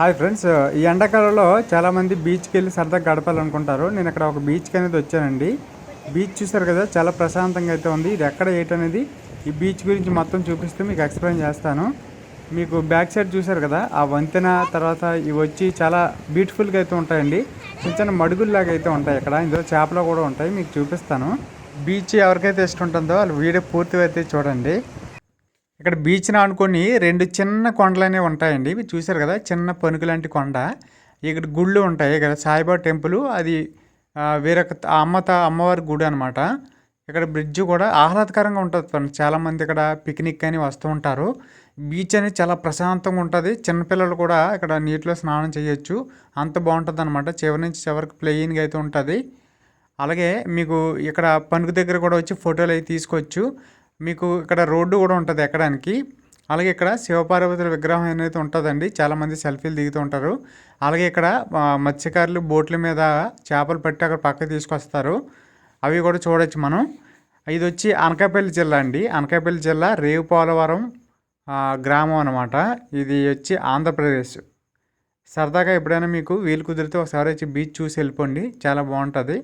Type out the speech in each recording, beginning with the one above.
Hi friends, ఈ ఎండాకాలంలో చాలామంది బీచ్కి వెళ్ళి సరదాగా గడపాలనుకుంటారు. నేను ఇక్కడ ఒక బీచ్కి అనేది వచ్చానండి. బీచ్ చూసారు కదా, చాలా ప్రశాంతంగా అయితే ఉంది. ఇది ఎక్కడ ఏంటనేది ఈ బీచ్ గురించి మొత్తం చూపిస్తూ మీకు ఎక్స్ప్లెయిన్ చేస్తాను. మీకు బ్యాక్ సైడ్ చూసారు కదా, ఆ వంతెన తర్వాత ఇవి వచ్చి చాలా బ్యూటిఫుల్గా అయితే ఉంటాయండి. చిన్న చిన్న మడుగుల్లాగా అయితే ఉంటాయి. ఇక్కడ ఇందులో చేపలు కూడా ఉంటాయి, మీకు చూపిస్తాను. బీచ్ ఎవరికైతే ఇష్టం ఉంటుందో వాళ్ళు వీడియో పూర్తిగా అయితే చూడండి. ఇక్కడ బీచ్ని ఆనుకొని రెండు చిన్న కొండలు అనేవి ఉంటాయండి. ఇవి చూసారు కదా, చిన్న పనుకు లాంటి కొండ. ఇక్కడ గుళ్ళు ఉంటాయి. ఇక్కడ సాయిబాబా టెంపుల్, అది వేరొక అమ్మవారి గుడి అనమాట. ఇక్కడ బ్రిడ్జ్ కూడా ఆహ్లాదకరంగా ఉంటుంది ఫ్రెండ్స్. చాలామంది ఇక్కడ పిక్నిక్ అని వస్తూ ఉంటారు. బీచ్ అనేది చాలా ప్రశాంతంగా ఉంటుంది. చిన్నపిల్లలు కూడా ఇక్కడ నీటిలో స్నానం చేయొచ్చు, అంత బాగుంటుంది అనమాట. చివరి నుంచి చివరికి ప్లెయిన్గా అయితే ఉంటుంది. అలాగే మీకు ఇక్కడ పనుకు దగ్గర కూడా వచ్చి ఫోటోలు అయితే తీసుకోవచ్చు. మీకు ఇక్కడ రోడ్డు కూడా ఉంటుంది ఎక్కడానికి. అలాగే ఇక్కడ శివపార్వతుల విగ్రహం అనేది ఉంటుందండి. చాలామంది సెల్ఫీలు దిగుతూ ఉంటారు. అలాగే ఇక్కడ మత్స్యకారులు బోట్ల మీద చేపలు పట్టి అక్కడ పక్కకు తీసుకొస్తారు. అవి కూడా చూడొచ్చు మనం. ఇది వచ్చి అనకాపల్లి జిల్లా అండి. అనకాపల్లి జిల్లా రేవుపోలవరం గ్రామం అనమాట. ఇది వచ్చి ఆంధ్రప్రదేశ్. సరదాగా ఎప్పుడైనా మీకు వీలు కుదిరితే ఒకసారి వచ్చి బీచ్ చూసి వెళ్ళిపోండి, చాలా బాగుంటుంది.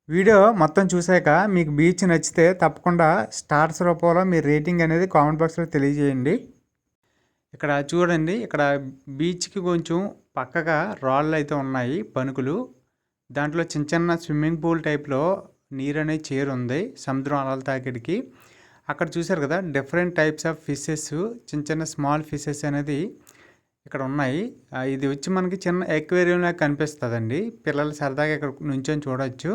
వీడియో మొత్తం చూశాక మీకు బీచ్ నచ్చితే తప్పకుండా స్టార్స్ రూపంలో మీ రేటింగ్ అనేది కామెంట్ బాక్స్లో తెలియజేయండి. ఇక్కడ చూడండి, ఇక్కడ బీచ్కి కొంచెం పక్కగా రాళ్ళు అయితే ఉన్నాయి, పనుకులు. దాంట్లో చిన్న చిన్న స్విమ్మింగ్ పూల్ టైప్లో నీరు అనేది చేరుంది సముద్రం అలల తాకిడికి. అక్కడ చూసారు కదా, డిఫరెంట్ టైప్స్ ఆఫ్ ఫిషెస్, చిన్న చిన్న స్మాల్ ఫిషెస్ అనేది ఇక్కడ ఉన్నాయి. ఇది వచ్చి మనకి చిన్న ఎక్వేరియం లాగా కనిపిస్తుందండి. పిల్లలు సరదాగా ఇక్కడ నుంచొని చూడవచ్చు.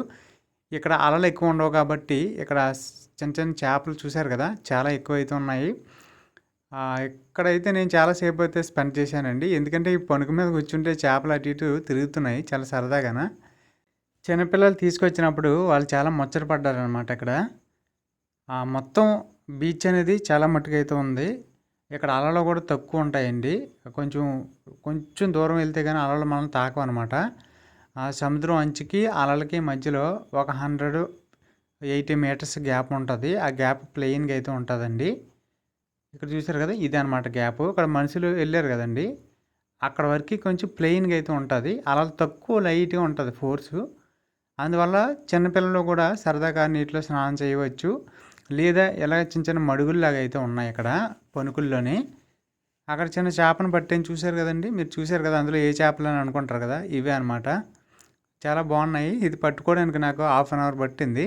ఇక్కడ అలలు ఎక్కువ ఉండవు కాబట్టి ఇక్కడ చిన్న చిన్న చేపలు చూశారు కదా, చాలా ఎక్కువ అయితే ఉన్నాయి. ఇక్కడైతే నేను చాలాసేపు అయితే స్పెండ్ చేశానండి. ఎందుకంటే ఈ పనుకు మీద కూర్చుంటే చేపలు అటు ఇటు తిరుగుతున్నాయి చాలా సరదాగాన. చిన్నపిల్లలు తీసుకొచ్చినప్పుడు వాళ్ళు చాలా ముచ్చట పడ్డారనమాట. ఇక్కడ మొత్తం బీచ్ అనేది చాలా మట్టుకు అయితే ఉంది. ఇక్కడ అలలు కూడా తక్కువ ఉంటాయండి. కొంచెం దూరం వెళ్తే కానీ అలలు మనం తాకవన్నమాట. సముద్రం అంచుకి అలలకి మధ్యలో ఒక 180 మీటర్స్ గ్యాప్ ఉంటుంది. ఆ గ్యాప్ ప్లెయిన్గా అయితే ఉంటుందండి. ఇక్కడ చూసారు కదా, ఇదే అనమాట గ్యాప్. ఇక్కడ మనుషులు వెళ్ళారు కదండి, అక్కడ వరకు కొంచెం ప్లెయిన్గా అయితే ఉంటుంది. అలలు తక్కువ లైట్గా ఉంటుంది ఫోర్సు. అందువల్ల చిన్నపిల్లలు కూడా సరదాగా నీటిలో స్నానం చేయవచ్చు. లేదా ఇలా చిన్న చిన్న మడుగుల్లాగా అయితే ఉన్నాయి ఇక్కడ పనుకుల్లోనే. అక్కడ చిన్న చేపను పట్టేని చూశారు కదండి, మీరు చూశారు కదా, అందులో ఏ చేపలు అని అనుకుంటారు కదా, ఇవే అనమాట. చాలా బాగున్నాయి. ఇది పట్టుకోవడానికి నాకు 1/2 అవర్ పట్టింది.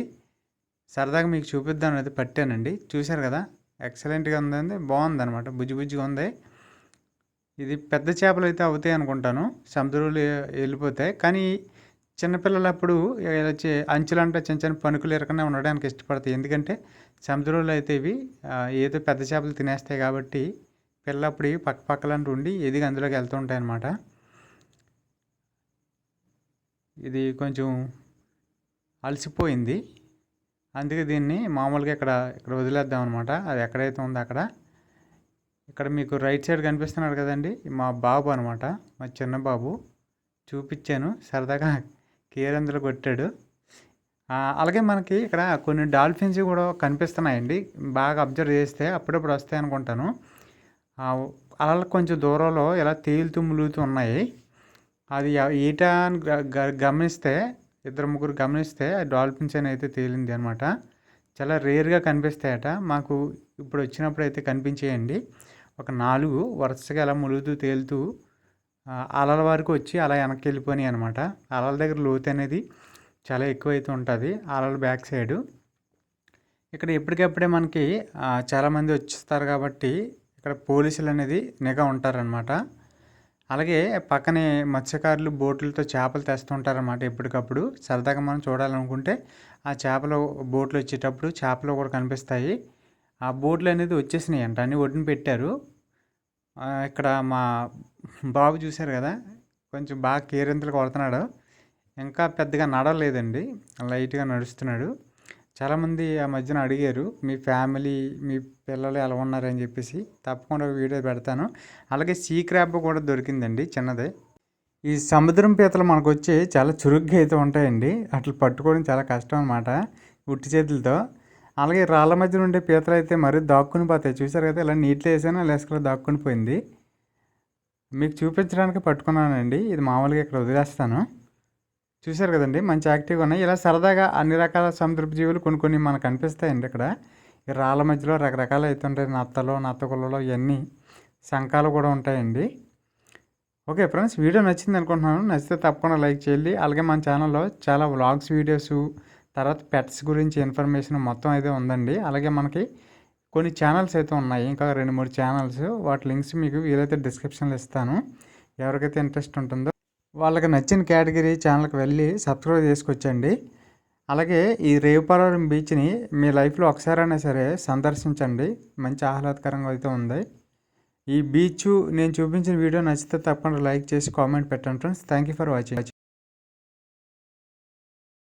సరదాగా మీకు చూపిద్దాం అయితే పట్టానండి. చూశారు కదా, ఎక్సలెంట్గా ఉందండి, బాగుంది అనమాట, బుజ్జిగా ఉంది. ఇది పెద్ద చేపలు అయితే అవుతాయి అనుకుంటాను, సముద్రంలో వెళ్ళిపోతాయి. కానీ చిన్నపిల్లలు అప్పుడు అంచులంటే చిన్న చిన్న పనుకులు ఎరకనే ఉండడానికి ఇష్టపడతాయి. ఎందుకంటే సముద్రంలో అయితే ఇవి ఏదో పెద్ద చేపలు తినేస్తాయి కాబట్టి పిల్లప్పుడు పక్కలంటూ ఉండి ఎదిగి అందులోకి వెళ్తూ ఉంటాయి అన్నమాట. ఇది కొంచెం అలసిపోయింది, అందుకే దీన్ని మామూలుగా ఇక్కడ వదిలేద్దాం అనమాట. అది ఎక్కడైతే ఉందో అక్కడ. ఇక్కడ మీకు రైట్ సైడ్ కనిపిస్తున్నాడు కదండి, మా బాబు అనమాట, మా చిన్న బాబు. చూపించాను, సరదాగా కేరందులో కొట్టాడు. అలాగే మనకి ఇక్కడ కొన్ని డాల్ఫిన్స్ కూడా కనిపిస్తున్నాయండి. బాగా అబ్జర్వ్ చేస్తే అప్పుడప్పుడు వస్తాయి అనుకుంటాను. అలలకు కొంచెం దూరంలో ఇలా తేలుతూ ములుగుతూ ఉన్నాయి. అది ఈట అని గమనిస్తే, 2-3 గమనిస్తే డాల్ఫిన్స్ అని అయితే తేలింది అనమాట. చాలా రేర్గా కనిపిస్తాయట. మాకు ఇప్పుడు వచ్చినప్పుడు అయితే కనిపించేయండి. ఒక 4 వరుసగా అలా ములుగుతూ తేలుతూ అలల వరకు వచ్చి అలా వెనక్కి వెళ్ళిపోయినాయి అనమాట. అలల దగ్గర లోతు అనేది చాలా ఎక్కువ అయితే ఉంటుంది అలల బ్యాక్ సైడు. ఇక్కడ ఎప్పటికప్పుడే మనకి చాలామంది వచ్చేస్తారు కాబట్టి ఇక్కడ పోలీసులు అనేది నిఘా ఉంటారనమాట. అలాగే పక్కనే మత్స్యకారులు బోట్లతో చేపలు తెస్తుంటారన్నమాట. ఎప్పటికప్పుడు సరదాగా మనం చూడాలనుకుంటే ఆ చేపలు బోట్లు వచ్చేటప్పుడు చేపలు కూడా కనిపిస్తాయి. ఆ బోట్లు అనేది వచ్చేసినాయి అంట, అన్నీ ఒడ్డున పెట్టారు. ఇక్కడ మా బాబు చూశారు కదా, కొంచెం బాగా కేరింతలు కొడుతున్నాడు. ఇంకా పెద్దగా నడవలేదండి, లైట్గా నడుస్తున్నాడు. చాలామంది ఆ మధ్యన అడిగారు, మీ ఫ్యామిలీ మీ పిల్లలు ఎలా ఉన్నారని చెప్పేసి. తప్పకుండా వీడియో పెడతాను. అలాగే సీ క్రాబ్ కూడా దొరికిందండి, చిన్నదే. ఈ సముద్రం పీతలు మనకు వచ్చి చాలా చురుగ్గా అయితే ఉంటాయండి. అట్లా పట్టుకోవడం చాలా కష్టం అనమాట ఉట్టి చేతులతో. అలాగే రాళ్ళ మధ్యన ఉండే పీతలు అయితే మరీ దాక్కుని పోతాయి. చూసారు కదా, ఇలా నీటిలో వేసాను, ఇలా ఇసుకలో దాక్కుని పోయింది. మీకు చూపించడానికి పట్టుకున్నానండి. ఇది మామూలుగా ఇక్కడ వదిలేస్తాను. చూశారు కదండి, మంచి యాక్టివ్గా ఉన్నాయి. ఇలా సరదాగా అన్ని రకాల సముద్రపు జీవులు కొన్ని కొన్ని మనకు కనిపిస్తాయండి ఇక్కడ. ఈ రాళ్ళ మధ్యలో రకరకాలు అవుతుంటాయి, నత్తలు, నత్తగుల్లలు, ఇవన్నీ శంఖాలు కూడా ఉంటాయండి. ఓకే ఫ్రెండ్స్, వీడియో నచ్చింది అనుకుంటున్నాను. నచ్చితే తప్పకుండా లైక్ చేయండి. అలాగే మన ఛానల్లో చాలా వ్లాగ్స్ వీడియోస్, తర్వాత పెట్స్ గురించి ఇన్ఫర్మేషన్ మొత్తం అయితే ఉందండి. అలాగే మనకి కొన్ని ఛానల్స్ అయితే ఉన్నాయి, ఇంకా 2-3 ఛానల్స్. వాటి లింక్స్ మీకు వీలైతే డిస్క్రిప్షన్లో ఇస్తాను. ఎవరికైతే ఇంట్రెస్ట్ ఉంటుందో వాళ్ళకి నచ్చిన కేటగిరీ ఛానల్కి వెళ్ళి సబ్స్క్రైబ్ చేసుకొచ్చండి. అలాగే ఈ రేవుపాలెం బీచ్ని మీ లైఫ్లో ఒకసారైనా సరే సందర్శించండి. మంచి ఆహ్లాదకరంగా అయితే ఉంది ఈ బీచ్. నేను చూపించిన వీడియో నచ్చితే తప్పకుండా లైక్ చేసి కామెంట్ పెట్టండి friends. Thank you for watching.